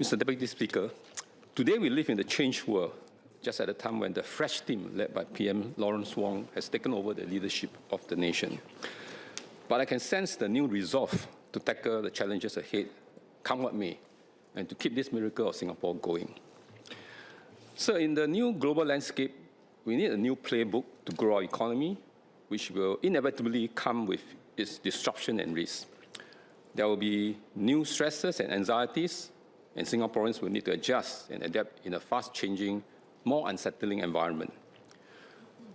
Mr. Deputy Speaker, today we live in the changed world, just at a time when the fresh team led by PM Lawrence Wong has taken over the leadership of the nation. But I can sense the new resolve to tackle the challenges ahead, come what may, and to keep this miracle of Singapore going. So in the new global landscape, we need a new playbook to grow our economy, which will inevitably come with its disruption and risk. There will be new stresses and anxieties, and Singaporeans will need to adjust and adapt in a fast-changing, more unsettling environment.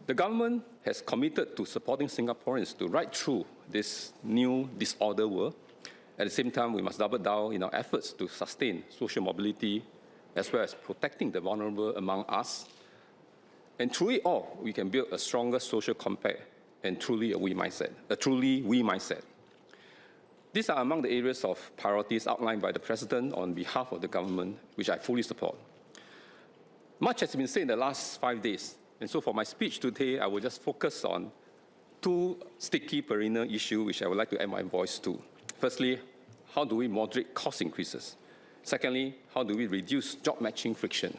The government has committed to supporting Singaporeans to ride through this new disorder world. At the same time, we must double down in our efforts to sustain social mobility, as well as protecting the vulnerable among us. And through it all, we can build a stronger social compact and truly we mindset. These are among the areas of priorities outlined by the President on behalf of the government, which I fully support. Much has been said in the last 5 days, and so for my speech today, I will just focus on two sticky perennial issues which I would like to add my voice to. Firstly, how do we moderate cost increases? Secondly, how do we reduce job matching friction?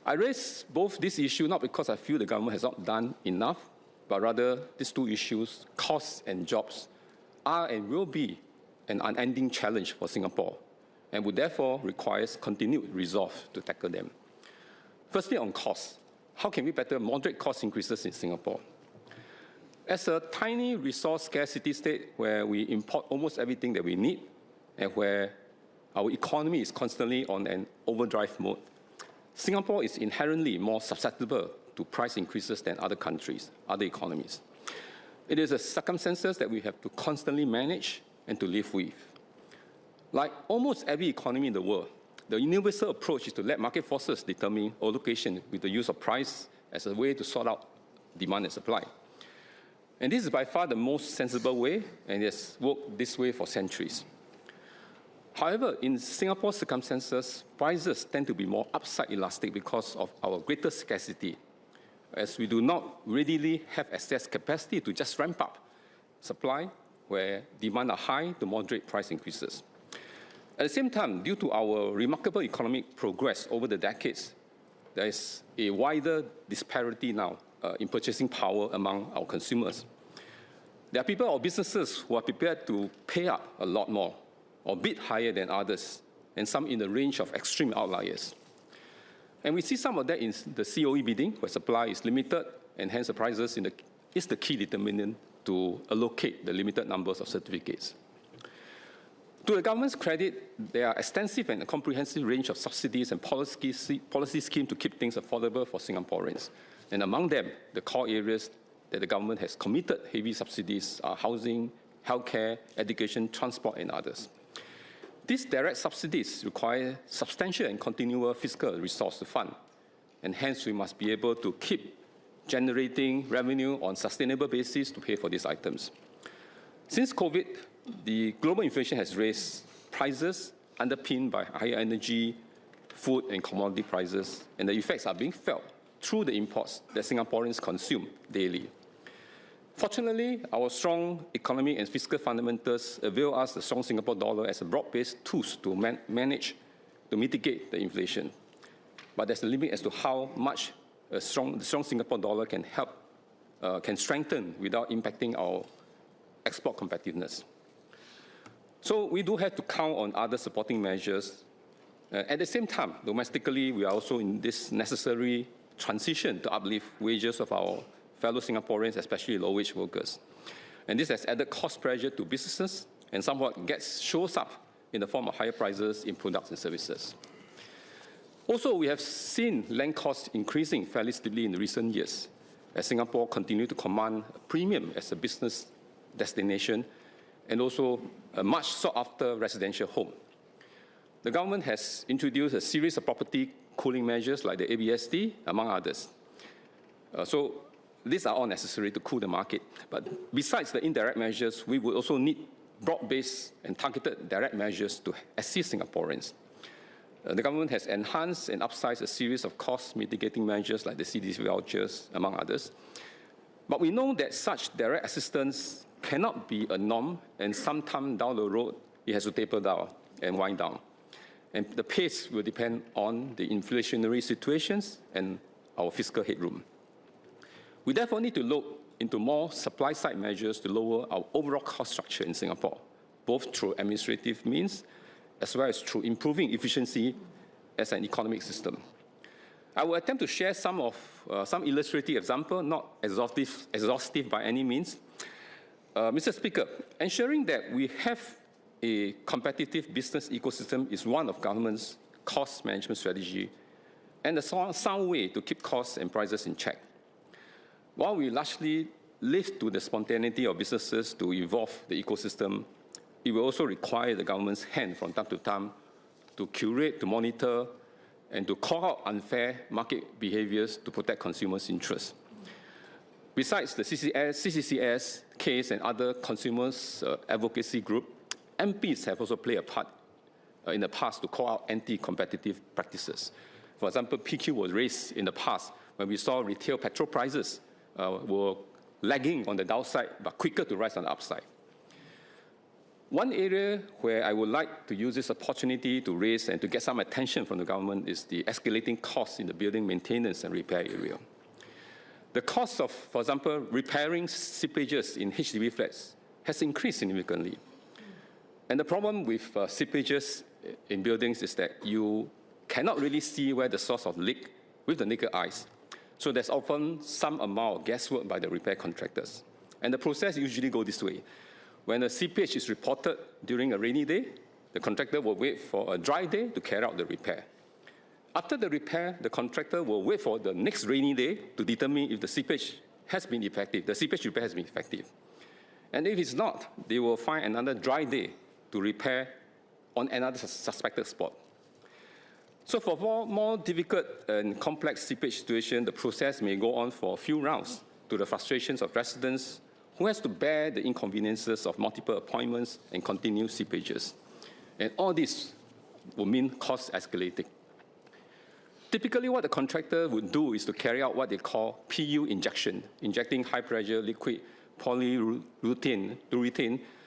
I raise both these issues not because I feel the government has not done enough, but rather these two issues, costs and jobs, are and will be an unending challenge for Singapore and would therefore require continued resolve to tackle them. Firstly, on costs. How can we better moderate cost increases in Singapore? As a tiny resource scarcity state where we import almost everything that we need and where our economy is constantly on an overdrive mode, Singapore is inherently more susceptible to price increases than other countries, other economies. It is a circumstances that we have to constantly manage and to live with. Like almost every economy in the world, the universal approach is to let market forces determine allocation with the use of price as a way to sort out demand and supply. And this is by far the most sensible way, and it has worked this way for centuries. However, in Singapore's circumstances, prices tend to be more upside elastic because of our greater scarcity, as we do not readily have excess capacity to just ramp up supply where demand are high to moderate price increases. At the same time, due to our remarkable economic progress over the decades, there is a wider disparity now in purchasing power among our consumers. There are people or businesses who are prepared to pay up a lot more or bid higher than others, and some in the range of extreme outliers. And we see some of that in the COE bidding, where supply is limited, and hence the prices is the key determinant to allocate the limited numbers of certificates. To the government's credit, there are extensive and a comprehensive range of subsidies and policy schemes to keep things affordable for Singaporeans. And among them, the core areas that the government has committed heavy subsidies are housing, healthcare, education, transport, and others. These direct subsidies require substantial and continual fiscal resource to fund, and hence we must be able to keep generating revenue on a sustainable basis to pay for these items. Since COVID, the global inflation has raised prices underpinned by higher energy, food, and commodity prices, and the effects are being felt through the imports that Singaporeans consume daily. Fortunately, our strong economic and fiscal fundamentals avail us the strong Singapore dollar as a broad-based tool to mitigate the inflation. But there's a limit as to how much the strong Singapore dollar can strengthen without impacting our export competitiveness. So we do have to count on other supporting measures. At the same time, domestically, we are also in this necessary transition to uplift wages of our fellow Singaporeans, especially low-wage workers. And this has added cost pressure to businesses and somewhat shows up in the form of higher prices in products and services. Also, we have seen land costs increasing fairly steadily in recent years as Singapore continues to command a premium as a business destination and also a much sought-after residential home. The government has introduced a series of property cooling measures like the ABSD, among others. So these are all necessary to cool the market. But besides the indirect measures, we would also need broad-based and targeted direct measures to assist Singaporeans. The government has enhanced and upsized a series of cost-mitigating measures like the CDC vouchers, among others. But we know that such direct assistance cannot be a norm, and sometime down the road, it has to taper down and wind down. and the pace will depend on the inflationary situations and our fiscal headroom. We therefore need to look into more supply-side measures to lower our overall cost structure in Singapore, both through administrative means as well as through improving efficiency as an economic system. I will attempt to share some illustrative example, not exhaustive by any means. Mr. Speaker, ensuring that we have a competitive business ecosystem is one of government's cost management strategy and a sound way to keep costs and prices in check. While we largely leave to the spontaneity of businesses to evolve the ecosystem, it will also require the government's hand from time to time to curate, to monitor, and to call out unfair market behaviors to protect consumers' interests. Besides the CCCS case and other consumers' advocacy group, MPs have also played a part in the past to call out anti-competitive practices. For example, PQ was raised in the past when we saw retail petrol prices were lagging on the downside but quicker to rise on the upside. One area where I would like to use this opportunity to raise and to get some attention from the government is the escalating costs in the building maintenance and repair area. The cost of, for example, repairing seepages in HDB flats has increased significantly. And the problem with seepages in buildings is that you cannot really see where the source of leak with the naked eyes. So there's often some amount of guesswork by the repair contractors. And the process usually goes this way. When a seepage is reported during a rainy day, the contractor will wait for a dry day to carry out the repair. After the repair, the contractor will wait for the next rainy day to determine if the seepage has been effective, the seepage repair has been effective. And if it's not, they will find another dry day to repair on another suspected spot. So for more difficult and complex seepage situations, the process may go on for a few rounds to the frustrations of residents who has to bear the inconveniences of multiple appointments and continued seepages. And all this will mean costs escalating. Typically, what the contractor would do is to carry out what they call PU injection, injecting high-pressure liquid polyurethane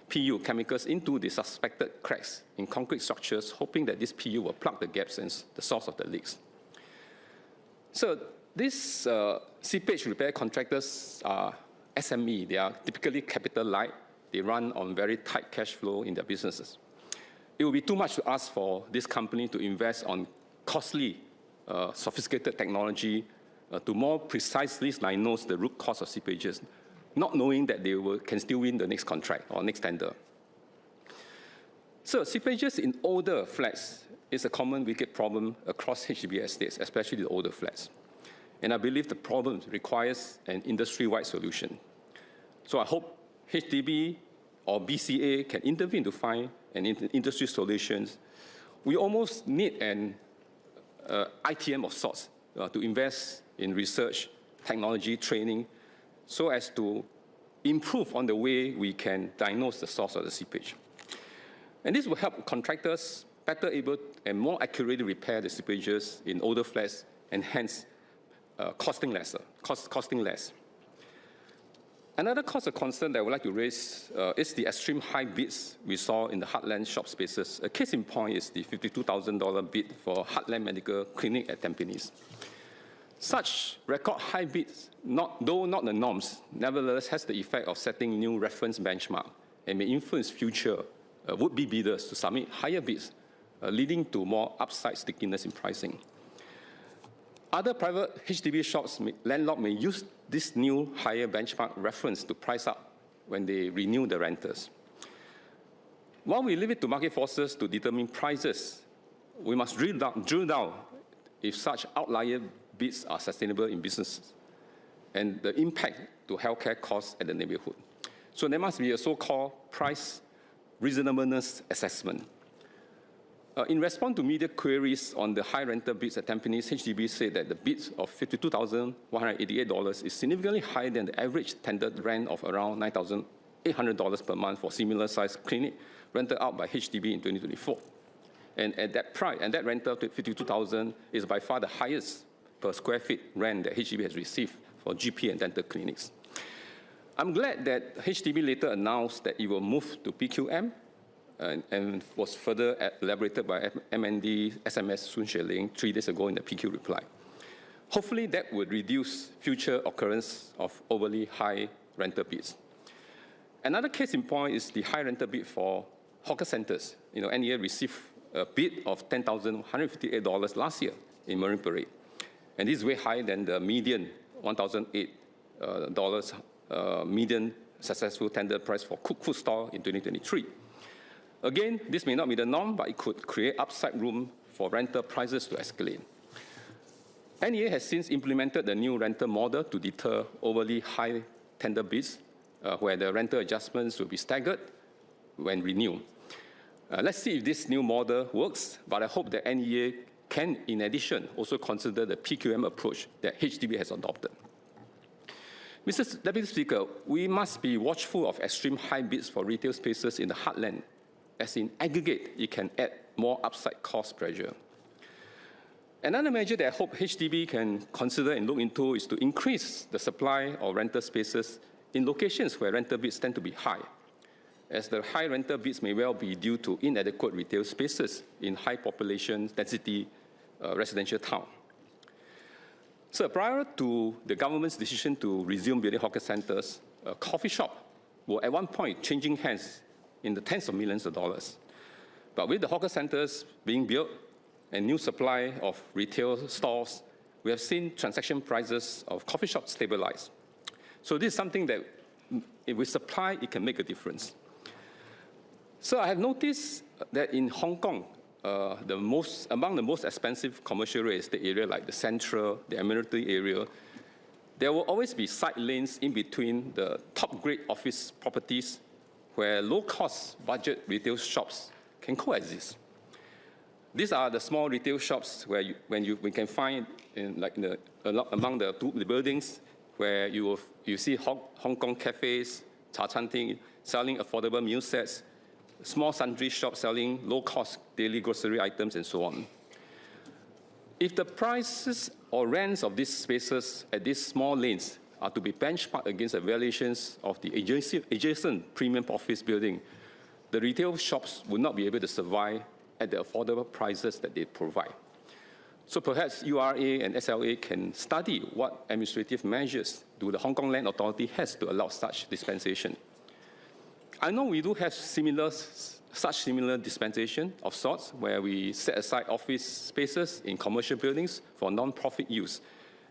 PU chemicals into the suspected cracks in concrete structures, hoping that this PU will plug the gaps and the source of the leaks. So these seepage repair contractors are SME. They are typically capital light. They run on very tight cash flow in their businesses. It would be too much to ask for this company to invest on costly, sophisticated technology to more precisely diagnose the root cause of seepages, not knowing that they can still win the next contract or next tender. So seepages in older flats is a common wicked problem across HDB estates, especially the older flats. And I believe the problem requires an industry-wide solution. So I hope HDB or BCA can intervene to find an industry solutions. We almost need an ITM of sorts to invest in research, technology, training, so as to improve on the way we can diagnose the source of the seepage. And this will help contractors better able and more accurately repair the seepages in older flats and hence costing less. Another cause of concern that I would like to raise is the extreme high bids we saw in the Heartland shop spaces. A case in point is the $52,000 bid for Heartland Medical Clinic at Tampines. Such record high bids, though not the norms, nevertheless has the effect of setting new reference benchmark and may influence future would-be bidders to submit higher bids, leading to more upside stickiness in pricing. Other private HDB shops, landlord may use this new higher benchmark reference to price up when they renew the renters. While we leave it to market forces to determine prices, we must drill down if such outlier bids are sustainable in business and the impact to healthcare costs at the neighborhood. So there must be a so-called price reasonableness assessment. In response to media queries on the high rental bids at Tampines, HDB said that the bids of $52,188 is significantly higher than the average tendered rent of around $9,800 per month for similar-sized clinic rented out by HDB in 2024. And at that price, and that rental to $52,000 is by far the highest per square feet rent that HDB has received for GP and dental clinics. I'm glad that HDB later announced that it will move to PQM, and was further elaborated by MND SMS Sun Xueling 3 days ago in the PQ reply. Hopefully that would reduce future occurrence of overly high rental bids. Another case in point is the high rental bid for hawker centres. NEA received a bid of $10,158 last year in Marine Parade. And this is way higher than the median $1,008 median successful tender price for cooked food stall in 2023. Again, this may not be the norm, but it could create upside room for rental prices to escalate. NEA has since implemented the new rental model to deter overly high tender bids, where the rental adjustments will be staggered when renewed. Let's see if this new model works, but I hope that NEA can, in addition, also consider the PQM approach that HDB has adopted. Mr. Deputy Speaker, we must be watchful of extreme high bids for retail spaces in the heartland, as in aggregate, it can add more upside cost pressure. Another measure that I hope HDB can consider and look into is to increase the supply of rental spaces in locations where rental bids tend to be high, as the high rental bids may well be due to inadequate retail spaces in high population density residential town. So prior to the government's decision to resume building hawker centres, a coffee shop were at one point changing hands in the tens of millions of dollars. But with the hawker centres being built and new supply of retail stores, we have seen transaction prices of coffee shops stabilize. So this is something that, if we supply, it can make a difference. So I have noticed that in Hong Kong, among the most expensive commercial real estate area, like the Central, the Admiralty area, there will always be side lanes in between the top-grade office properties where low-cost budget retail shops can coexist. These are the small retail shops where we can find among the buildings where you see Hong Kong cafes, cha chanting, selling affordable meal sets, small sundry shops selling low-cost daily grocery items, and so on. If the prices or rents of these spaces at these small lanes are to be benchmarked against the valuations of the adjacent premium office building, the retail shops would not be able to survive at the affordable prices that they provide. So perhaps URA and SLA can study what administrative measures do the Hong Kong Land Authority has to allow such dispensation. I know we do have such similar dispensation of sorts where we set aside office spaces in commercial buildings for non-profit use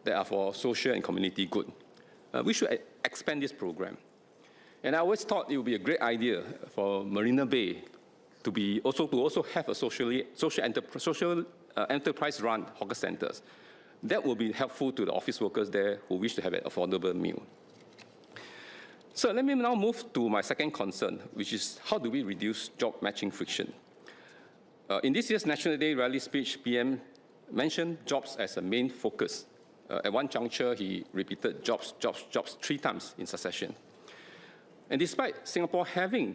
that are for social and community good. We should expand this program. And I always thought it would be a great idea for Marina Bay to also have a social enterprise-run hawker centres. That will be helpful to the office workers there who wish to have an affordable meal. So let me now move to my second concern, which is how do we reduce job matching friction? In this year's National Day rally speech, PM mentioned jobs as a main focus. At one juncture, he repeated jobs, jobs, jobs 3 times in succession. And despite Singapore having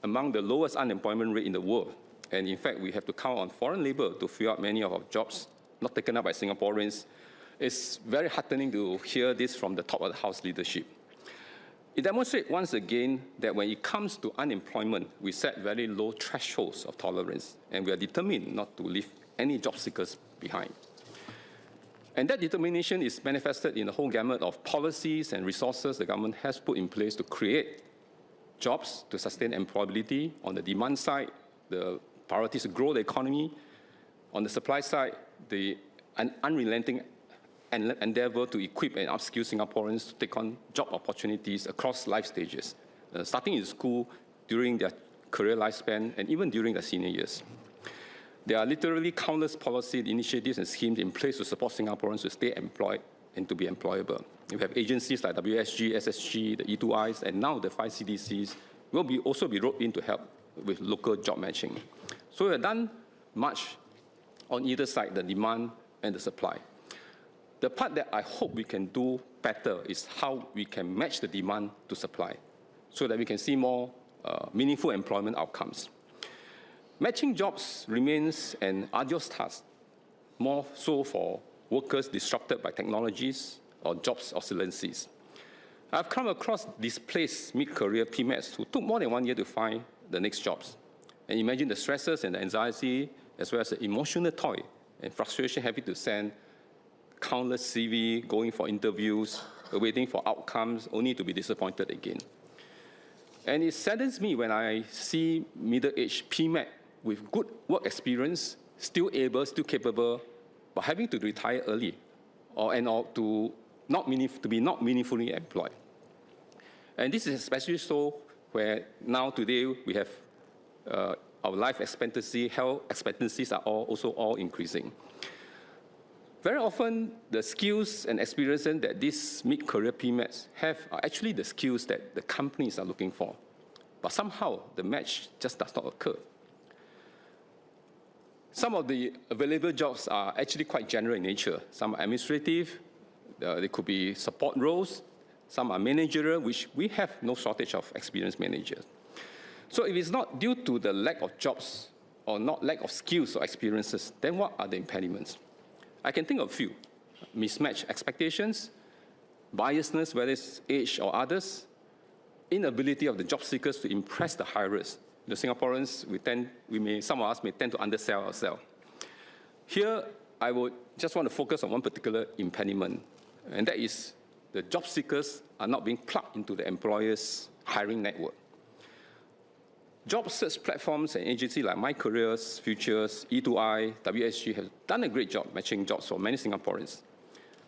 among the lowest unemployment rate in the world, and in fact, we have to count on foreign labor to fill up many of our jobs not taken up by Singaporeans, it's very heartening to hear this from the top of the House leadership. It demonstrates once again that when it comes to unemployment, we set very low thresholds of tolerance, and we are determined not to leave any job seekers behind. And that determination is manifested in the whole gamut of policies and resources the government has put in place to create jobs, to sustain employability. On the demand side, the priority is to grow the economy. On the supply side, an unrelenting endeavor to equip and upskill Singaporeans to take on job opportunities across life stages, starting in school, during their career lifespan, and even during their senior years. There are literally countless policy initiatives and schemes in place to support Singaporeans to stay employed and to be employable. We have agencies like WSG, SSG, the E2Is, and now the 5 CDCs will also be roped in to help with local job matching. So we have done much on either side, the demand and the supply. The part that I hope we can do better is how we can match the demand to supply so that we can see more meaningful employment outcomes. Matching jobs remains an arduous task, more so for workers disrupted by technologies or jobs oscillancies. I've come across displaced mid-career PMETs who took more than 1 year to find the next jobs. And imagine the stresses and the anxiety, as well as the emotional toil and frustration having to send countless CV, going for interviews, waiting for outcomes, only to be disappointed again. And it saddens me when I see middle-aged PMAT with good work experience, still able, still capable, but having to retire early, or to be not meaningfully employed. And this is especially so where now today we have our life expectancy, health expectancies are also all increasing. Very often, the skills and experiences that these mid-career PMATs have are actually the skills that the companies are looking for. But somehow, the match just does not occur. Some of the available jobs are actually quite general in nature. Some are administrative, they could be support roles, some are managerial, which we have no shortage of experienced managers. So if it's not due to the lack of jobs or not lack of skills or experiences, then what are the impediments? I can think of a few. Mismatched expectations, biasness, whether it's age or others, inability of the job seekers to impress the hirers. The Singaporeans, some of us may tend to undersell ourselves. Here, I would just want to focus on one particular impediment, and that is the job seekers are not being plugged into the employer's hiring network. Job search platforms and agencies like My Careers, Futures, E2I, WSG have done a great job matching jobs for many Singaporeans.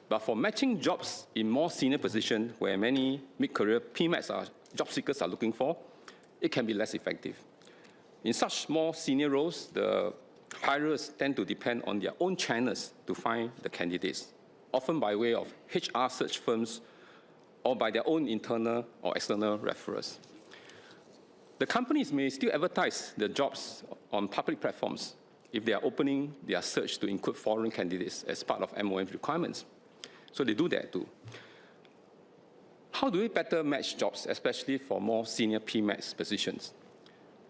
But for matching jobs in more senior positions where many mid-career PMATs job seekers are looking for, it can be less effective. In such more senior roles, the hirers tend to depend on their own channels to find the candidates, often by way of HR search firms or by their own internal or external referrals. The companies may still advertise the jobs on public platforms if they are opening their search to include foreign candidates as part of MOM requirements. So they do that too. How do we better match jobs, especially for more senior PMATs positions?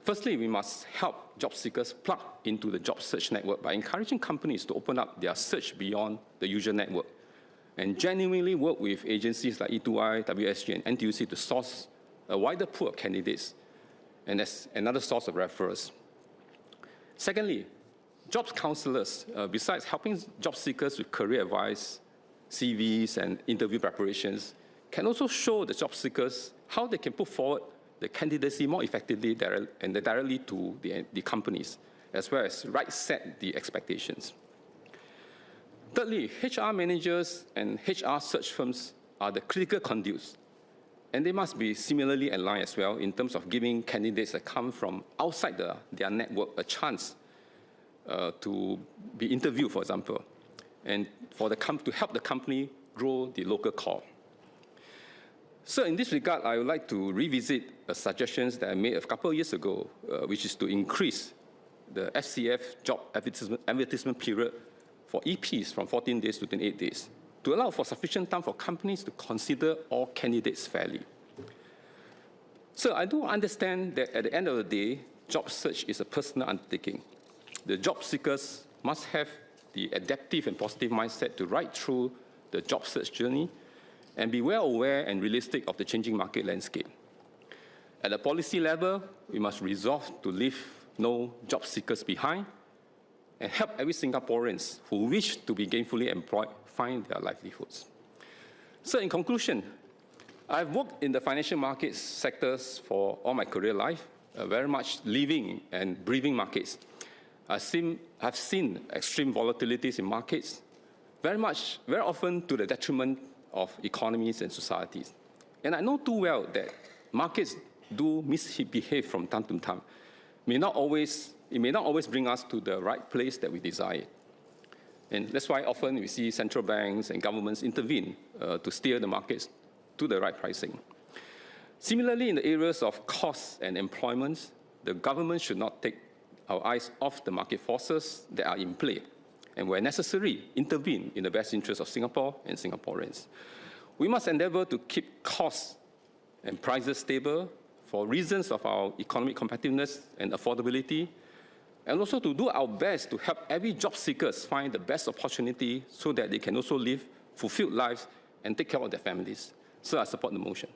Firstly, we must help job seekers plug into the job search network by encouraging companies to open up their search beyond the usual network and genuinely work with agencies like E2I, WSG, and NTUC to source a wider pool of candidates and as another source of referrals. Secondly, jobs counselors, besides helping job seekers with career advice, CVs, and interview preparations, can also show the job seekers how they can put forward the candidacy more effectively and directly to the companies, as well as set the expectations. Thirdly, HR managers and HR search firms are the critical conduits, and they must be similarly aligned as well in terms of giving candidates that come from outside their network a chance to be interviewed, for example, and to help the company grow the local core. So in this regard, I would like to revisit suggestions that I made a couple of years ago, which is to increase the FCF job advertisement period for EPs from 14 days to 28 days, to allow for sufficient time for companies to consider all candidates fairly. So I do understand that at the end of the day, job search is a personal undertaking. The job seekers must have the adaptive and positive mindset to ride through the job search journey and be well aware and realistic of the changing market landscape. At the policy level, we must resolve to leave no job seekers behind and help every Singaporeans who wish to be gainfully employed find their livelihoods. So in conclusion, I've worked in the financial markets sectors for all my career life, very much living and breathing markets. I've seen extreme volatilities in markets, very often to the detriment of economies and societies. And I know too well that markets do misbehave from time to time. It may not always bring us to the right place that we desire. And that's why often we see central banks and governments intervene to steer the markets to the right pricing. Similarly, in the areas of costs and employment, the government should not take our eyes off the market forces that are in play, and where necessary, intervene in the best interest of Singapore and Singaporeans. We must endeavor to keep costs and prices stable for reasons of our economic competitiveness and affordability, and also to do our best to help every job seekers find the best opportunity so that they can also live fulfilled lives and take care of their families. So I support the motion.